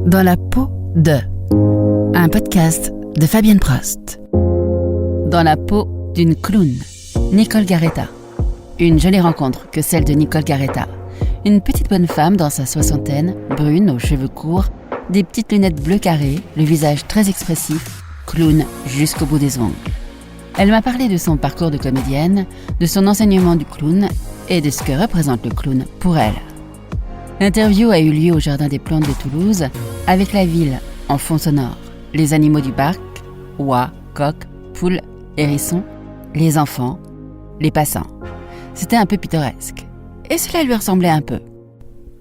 Dans la peau de, un podcast de Fabienne Prost. Dans la peau d'une clown, Nicole Garetta. Une jolie rencontre que celle de Nicole Garetta. Une petite bonne femme dans sa soixantaine, brune, aux cheveux courts, des petites lunettes bleu carré, le visage très expressif, clown jusqu'au bout des ongles. Elle m'a parlé de son parcours de comédienne, de son enseignement du clown et de ce que représente le clown pour elle. L'interview a eu lieu au Jardin des Plantes de Toulouse, avec la ville en fond sonore, les animaux du parc, oies, coqs, poules, hérissons, les enfants, les passants. C'était un peu pittoresque. Et cela lui ressemblait un peu.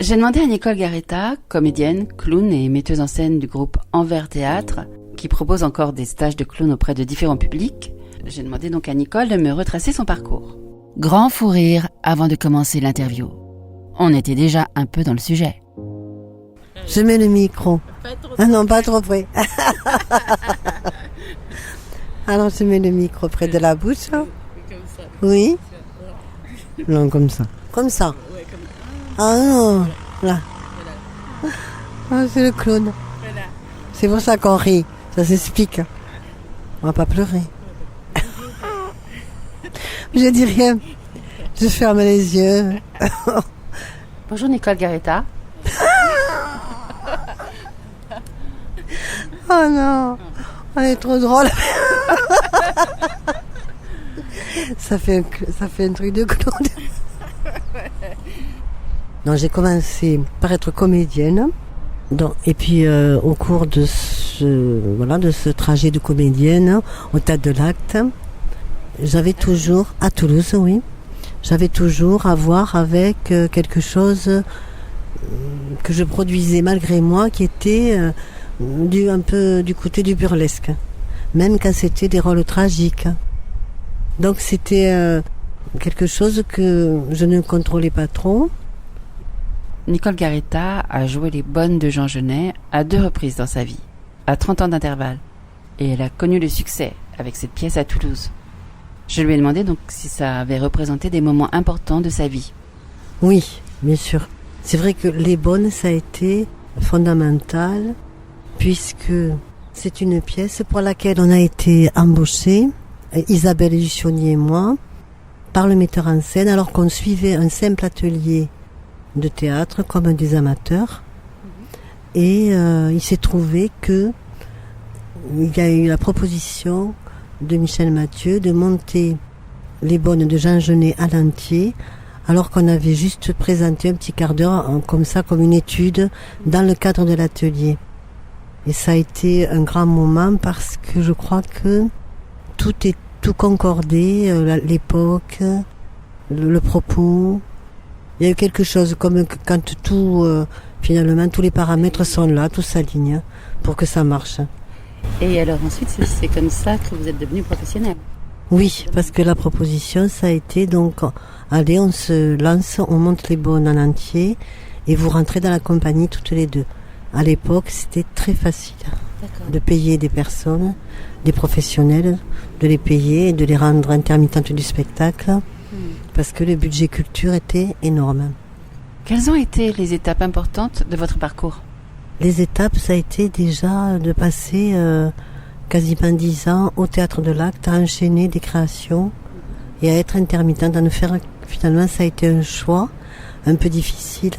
J'ai demandé à Nicole Garetta, comédienne, clown et metteuse en scène du groupe Envers Théâtre, qui propose encore des stages de clown auprès de différents publics. J'ai demandé donc à Nicole de me retracer son parcours. Grand fou rire avant de commencer l'interview. On était déjà un peu dans le sujet. Je mets le micro. Ah non, pas trop près. Alors je mets le micro près de la bouche. Oui. Non, comme ça. Comme ça. Ah non, là. Ah, c'est le clown. C'est pour ça qu'on rit. Ça s'explique. On va pas pleurer. Je dis rien. Je ferme les yeux. Bonjour Nicole Garetta. Oh non, on est trop drôle. ça fait un truc de clown. Non, j'ai commencé par être comédienne. Et puis au cours de ce trajet de comédienne au Théâtre de l'Acte, j'avais toujours, à Toulouse, oui, j'avais toujours à voir avec quelque chose que je produisais malgré moi, qui était un peu du côté du burlesque, même quand c'était des rôles tragiques. Donc c'était quelque chose que je ne contrôlais pas trop. Nicole Garetta a joué les bonnes de Jean Genet à 2 reprises dans sa vie, à 30 ans d'intervalle. Et elle a connu le succès avec cette pièce à Toulouse. Je lui ai demandé donc si ça avait représenté des moments importants de sa vie. Oui, bien sûr. C'est vrai que les bonnes, ça a été fondamental, puisque c'est une pièce pour laquelle on a été embauchés, Isabelle Luchonnier et moi, par le metteur en scène, alors qu'on suivait un simple atelier de théâtre comme des amateurs. Et il s'est trouvé que il y a eu la proposition de Michel Mathieu de monter les bonnes de Jean Genet à l'entier, alors qu'on avait juste présenté un petit quart d'heure comme ça, comme une étude dans le cadre de l'atelier. Et ça a été un grand moment parce que je crois que tout concordait, l'époque, le propos. Il y a eu quelque chose comme quand finalement tous les paramètres sont là, tout s'aligne pour que ça marche. Et alors ensuite, c'est comme ça que vous êtes devenue professionnelle? Oui, parce que la proposition, ça a été donc, allez, on se lance, on monte les bonnes en entier et vous rentrez dans la compagnie toutes les deux. À l'époque, c'était très facile. D'accord. De payer des personnes, des professionnels, de les payer et de les rendre intermittentes du spectacle, parce que le budget culture était énorme. Quelles ont été les étapes importantes de votre parcours? Les étapes, ça a été déjà de passer quasiment 10 ans au Théâtre de l'Acte, à enchaîner des créations et à être intermittente, à ne faire. Finalement, ça a été un choix un peu difficile.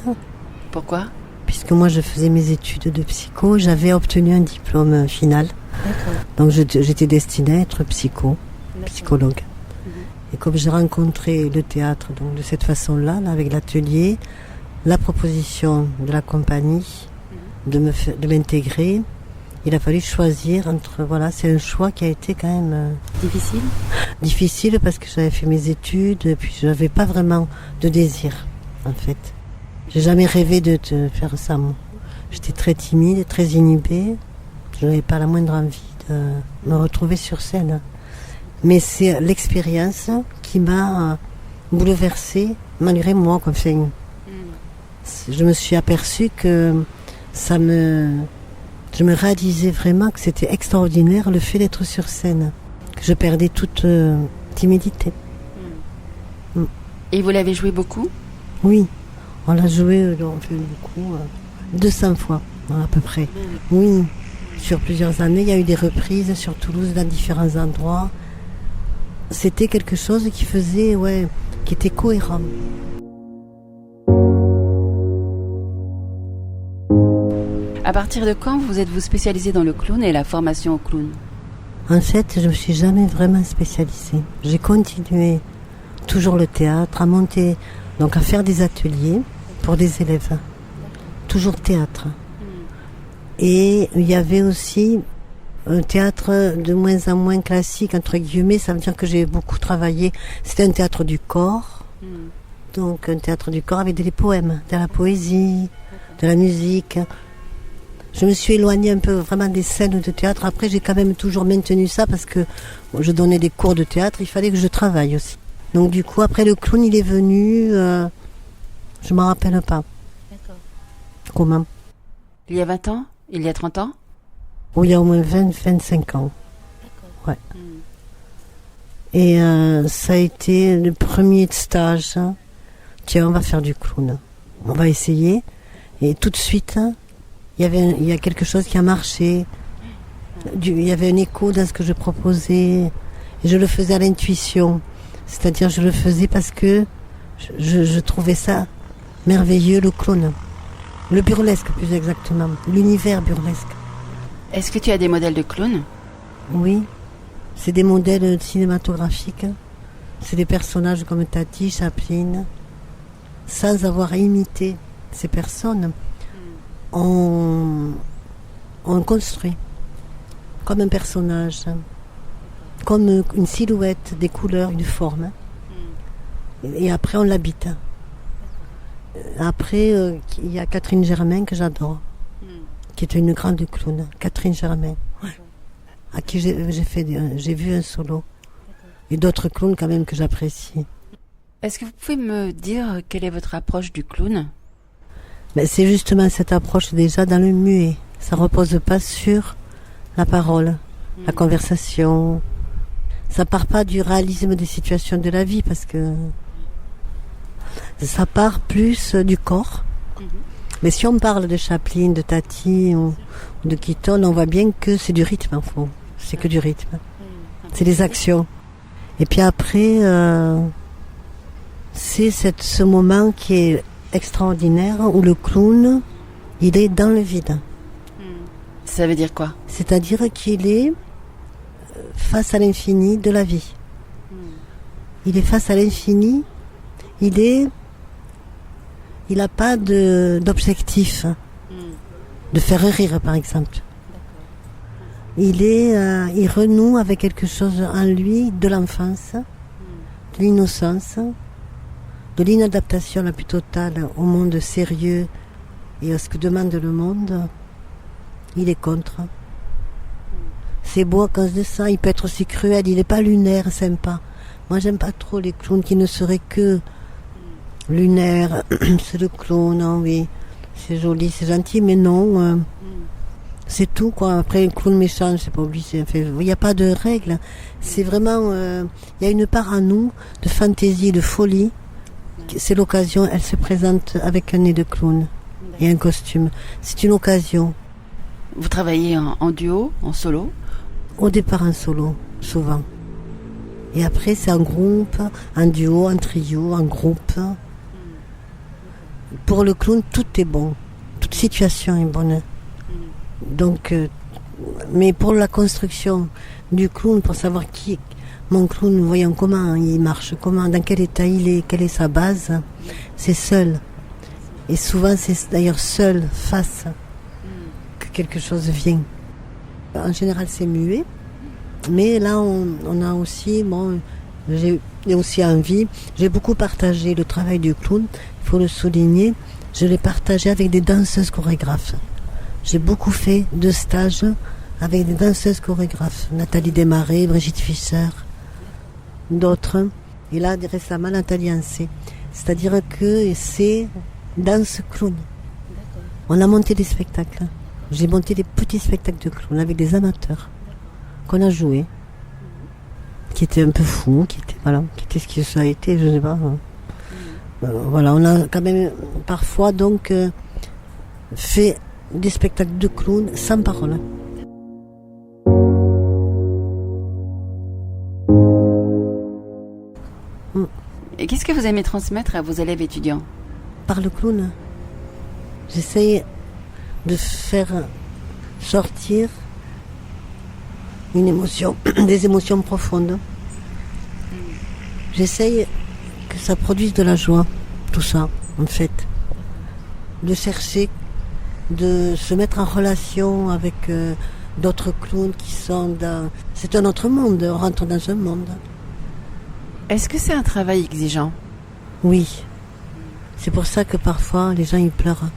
Pourquoi? Puisque moi, je faisais mes études de psycho, j'avais obtenu un diplôme final. D'accord. Donc, j'étais destinée à être psychologue. Et comme j'ai rencontré le théâtre donc de cette façon-là, là, avec l'atelier, la proposition de la compagnie de m'intégrer, il a fallu choisir entre, voilà, c'est un choix qui a été quand même difficile parce que j'avais fait mes études et puis je n'avais pas vraiment de désir, en fait. J'ai jamais rêvé de faire ça, moi. J'étais très timide, très inhibée. Je n'avais pas la moindre envie de me retrouver sur scène. Mais c'est l'expérience qui m'a bouleversée, malgré moi. Je me suis aperçue que je me réalisais vraiment que c'était extraordinaire le fait d'être sur scène, que je perdais toute timidité. Et vous l'avez joué beaucoup? Oui, on l'a joué beaucoup, 200 fois. à peu près. Oui, sur plusieurs années, il y a eu des reprises sur Toulouse dans différents endroits. C'était quelque chose qui faisait, qui était cohérent. À partir de quand vous êtes-vous spécialisé dans le clown et la formation au clown? En fait, je ne me suis jamais vraiment spécialisée. J'ai continué toujours le théâtre, à monter, donc à faire des ateliers pour des élèves. Toujours théâtre. Et il y avait aussi un théâtre de moins en moins classique, entre guillemets, ça veut dire que j'ai beaucoup travaillé. C'était un théâtre du corps, donc un théâtre du corps avec des poèmes, de la poésie, de la musique. Je me suis éloignée un peu vraiment des scènes de théâtre. Après, j'ai quand même toujours maintenu ça parce que je donnais des cours de théâtre, il fallait que je travaille aussi. Donc du coup, après le clown, il est venu, je ne m'en rappelle pas. D'accord. Comment? Il y a 20 ans? Il y a 30 ans? Oh, il y a au moins 25 ans. D'accord. Ouais. Et ça a été le premier stage. Tiens, on va faire du clown. On va essayer. Et tout de suite, il y a quelque chose qui a marché. Il y avait un écho dans ce que je proposais. Et je le faisais à l'intuition. C'est-à-dire, je le faisais parce que je trouvais ça merveilleux, le clown. Le burlesque, plus exactement. L'univers burlesque. Est-ce que tu as des modèles de clown? Oui. C'est des modèles cinématographiques. C'est des personnages comme Tati, Chaplin. Sans avoir imité ces personnes, on construit comme un personnage, comme une silhouette, des couleurs, une forme. Et après, on l'habite. Après, il y a Catherine Germain que j'adore, qui est une grande clown. Catherine Germain, à qui j'ai vu un solo. Et d'autres clowns quand même que j'apprécie. Est-ce que vous pouvez me dire quelle est votre approche du clown? C'est justement cette approche déjà dans le muet. Ça repose pas sur la parole, la conversation. Ça part pas du réalisme des situations de la vie parce que ça part plus du corps. Mais si on parle de Chaplin, de Tati ou de Keaton, on voit bien que c'est du rythme en fond. C'est que du rythme. C'est des actions. Et puis après, c'est ce moment qui est extraordinaire où le clown, il est dans le vide. Ça veut dire quoi? C'est-à-dire qu'il est face à l'infini de la vie. Il est face à l'infini. Il n'a pas d'objectif de faire rire, par exemple. Il renoue avec quelque chose en lui de l'enfance, de l'innocence, de l'inadaptation la plus totale au monde sérieux et à ce que demande le monde. Il est contre. C'est beau à cause de ça. Il peut être aussi cruel. Il n'est pas lunaire, sympa. Moi, j'aime pas trop les clowns qui ne seraient que lunaires. C'est le clown, non, oui. C'est joli, c'est gentil, mais non. C'est tout, quoi. Après, un clown méchant, c'est pas obligé. Enfin, il n'y a pas de règles. C'est vraiment... Il y a une part en nous de fantaisie, de folie. C'est l'occasion. Elle se présente avec un nez de clown et un costume. C'est une occasion. Vous travaillez en duo, en solo? Au départ en solo, souvent. Et après c'est en groupe, en duo, en trio, en groupe. Pour le clown, tout est bon. Toute situation est bonne. Donc, mais pour la construction du clown, pour savoir mon clown, voyons comment il marche, dans quel état il est, quelle est sa base, c'est seul. Et souvent c'est d'ailleurs seul, face, que quelque chose vient. En général c'est muet, mais là on a aussi, j'ai aussi envie, j'ai beaucoup partagé le travail du clown, il faut le souligner, je l'ai partagé avec des danseuses chorégraphes. J'ai beaucoup fait de stages avec des danseuses chorégraphes, Nathalie Desmarais, Brigitte Fischer, d'autres, et là récemment Nathalie Ancet. C'est-à-dire que c'est danse clown. On a monté des spectacles. J'ai monté des petits spectacles de clown avec des amateurs qu'on a joué, qui étaient un peu fous, qui étaient ce que ça a été, je sais pas. Voilà, on a quand même parfois donc fait des spectacles de clowns sans parole. Et qu'est-ce que vous aimez transmettre à vos élèves étudiants? Par le clown, j'essaye de faire sortir une émotion, des émotions profondes. J'essaye que ça produise de la joie, tout ça, en fait. De chercher, de se mettre en relation avec d'autres clowns qui sont dans... C'est un autre monde, on rentre dans un monde. Est-ce que c'est un travail exigeant? Oui. C'est pour ça que parfois les gens ils pleurent.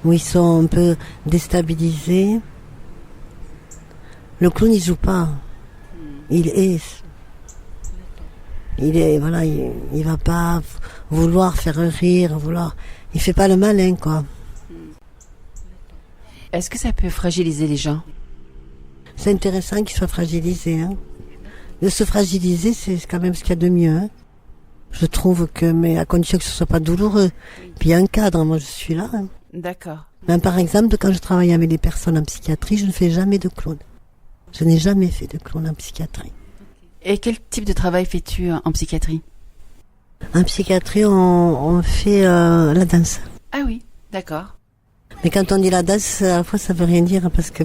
Ou ils sont un peu déstabilisés. Le clown il joue pas. Il est, voilà, il va pas vouloir faire rire, il fait pas le malin, quoi. Est-ce que ça peut fragiliser les gens? C'est intéressant qu'ils soient fragilisés, hein. De se fragiliser, c'est quand même ce qu'il y a de mieux, hein. Je trouve que, mais à condition que ce soit pas douloureux. Puis il y a un cadre, moi je suis là, hein. D'accord. Ben, par exemple, quand je travaille avec les personnes en psychiatrie, je ne fais jamais de clown. Je n'ai jamais fait de clown en psychiatrie. Et quel type de travail fais-tu en psychiatrie? En psychiatrie, on fait la danse. Ah oui, d'accord. Mais quand on dit la danse, à la fois ça veut rien dire parce que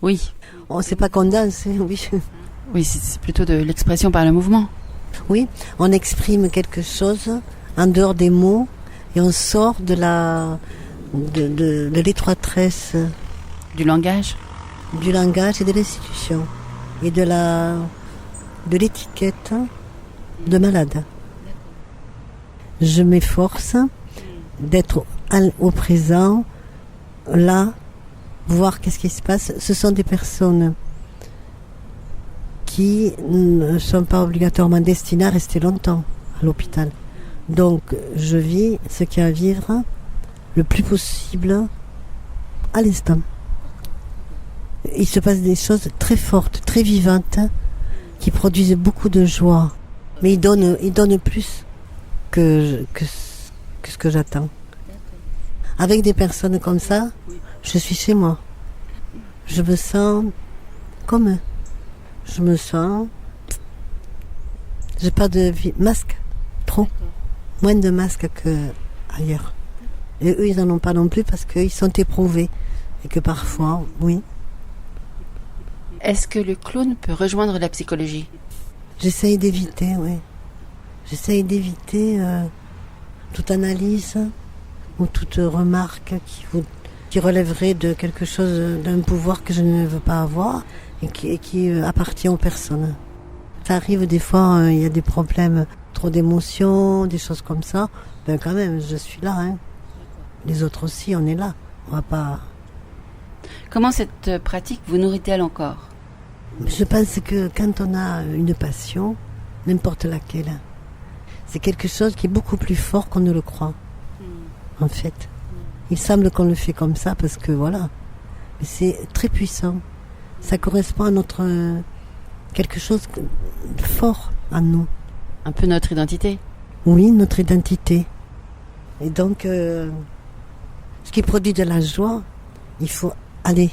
Oui. on ne sait pas qu'on danse, hein, oui. Oui, c'est plutôt de l'expression par le mouvement. Oui, on exprime quelque chose en dehors des mots et on sort de l'étroitesse Du langage? du langage et de l'institution et de l'étiquette de malade. Je m'efforce d'être au présent, là, voir qu'est-ce qui se passe. Ce sont des personnes qui ne sont pas obligatoirement destinées à rester longtemps à l'hôpital. Donc, je vis ce qu'il y a à vivre le plus possible à l'instant. Il se passe des choses très fortes, très vivantes, qui produisent beaucoup de joie. Mais ils donnent plus que ce que j'attends. Avec des personnes comme ça, je suis chez moi. Je me sens comme eux. Je me sens... J'ai pas de masque, trop. Moins de masques qu'ailleurs. Et eux, ils n'en ont pas non plus parce qu'ils sont éprouvés. Et que parfois, oui. Est-ce que le clown peut rejoindre la psychologie? J'essaye d'éviter, oui. J'essaye d'éviter toute analyse ou toute remarque qui relèverait de quelque chose, d'un pouvoir que je ne veux pas avoir et qui appartient aux personnes. Ça arrive des fois, il y a des problèmes, trop d'émotions, des choses comme ça. Ben quand même, je suis là, hein. Les autres aussi, on est là. On va pas... Comment cette pratique vous nourrit-elle encore? Je pense que quand on a une passion, n'importe laquelle, c'est quelque chose qui est beaucoup plus fort qu'on ne le croit, en fait. Il semble qu'on le fait comme ça parce que voilà, mais c'est très puissant. Ça correspond à quelque chose de fort en nous. Un peu notre identité? Oui, notre identité. Et donc, ce qui produit de la joie, il faut aller.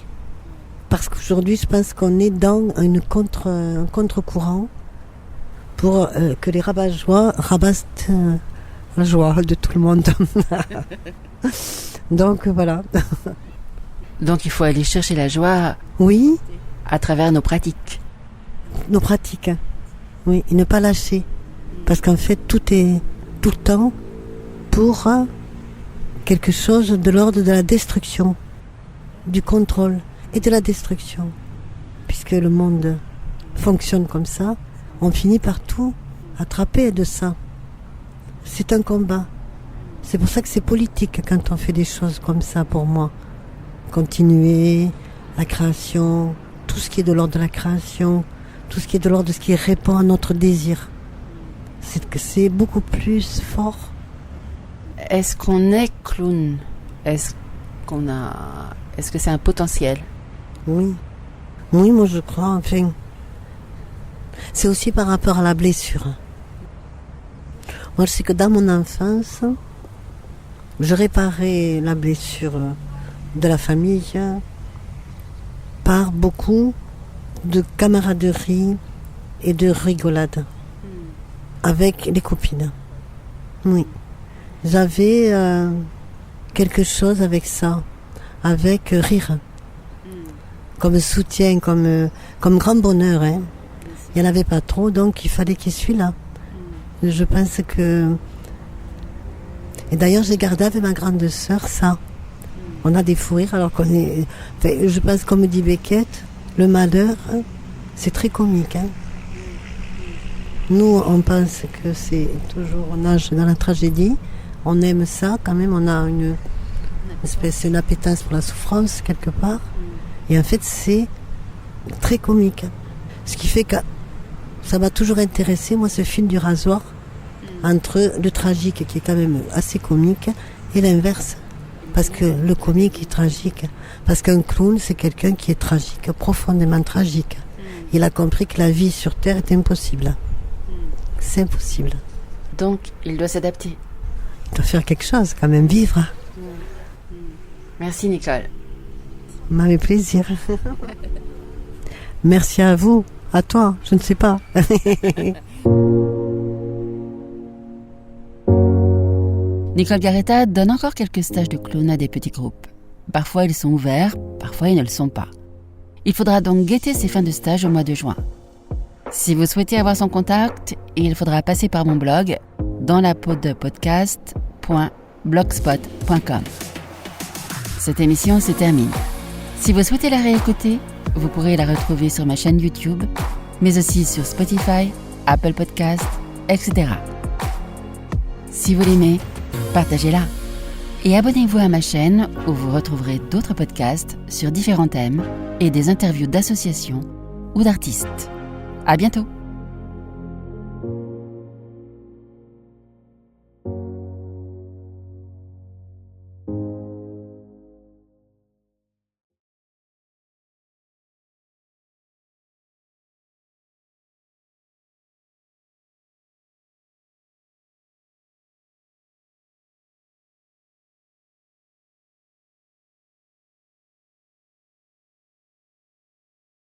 Parce qu'aujourd'hui, je pense qu'on est dans un contre-courant pour que les rabat-joie rabassent la joie de tout le monde. Donc, voilà. Donc, il faut aller chercher la joie. Oui. À travers nos pratiques. Nos pratiques. Oui, et ne pas lâcher. Parce qu'en fait, tout est tout le temps pour quelque chose de l'ordre de la destruction, du contrôle et de la destruction. Puisque le monde fonctionne comme ça, on finit par tout attraper de ça. C'est un combat. C'est pour ça que c'est politique quand on fait des choses comme ça pour moi. Continuer la création, tout ce qui est de l'ordre de la création, tout ce qui est de l'ordre de ce qui répond à notre désir. C'est beaucoup plus fort. Est-ce qu'on est clown? Est-ce que c'est un potentiel? Oui. Oui, moi je crois, enfin. C'est aussi par rapport à la blessure. Moi je sais que dans mon enfance, je réparais la blessure de la famille par beaucoup de camaraderie et de rigolade avec les copines. Oui. J'avais quelque chose avec ça, avec rire, comme soutien, comme grand bonheur. Hein. Il n'y en avait pas trop, donc il fallait qu'il soit là. Je pense que... Et d'ailleurs, j'ai gardé avec ma grande sœur ça. On a des fous rires alors qu'on est... Enfin, je pense, comme dit Beckett, le malheur, hein, c'est très comique. Hein. Nous, on pense que c'est toujours... On nage dans la tragédie. On aime ça quand même. On a une appétence pour la souffrance quelque part. Et en fait, c'est très comique. Ce qui fait que ça m'a toujours intéressé, moi, ce fil du rasoir, entre le tragique, qui est quand même assez comique, et l'inverse. Parce que le comique est tragique. Parce qu'un clown, c'est quelqu'un qui est tragique, profondément tragique. Il a compris que la vie sur Terre est impossible. C'est impossible. Donc, il doit s'adapter. Il doit faire quelque chose, quand même, vivre. Merci Nicole. M'avait plaisir. Merci à vous, à toi, je ne sais pas. Nicole Garetta donne encore quelques stages de clown à des petits groupes. Parfois ils sont ouverts, parfois ils ne le sont pas. Il faudra donc guetter ses fins de stage au mois de juin. Si vous souhaitez avoir son contact, il faudra passer par mon blog danslapodpodcast.blogspot.com. Cette émission se termine. Si vous souhaitez la réécouter, vous pourrez la retrouver sur ma chaîne YouTube, mais aussi sur Spotify, Apple Podcasts, etc. Si vous l'aimez, partagez-la. Et abonnez-vous à ma chaîne où vous retrouverez d'autres podcasts sur différents thèmes et des interviews d'associations ou d'artistes. À bientôt!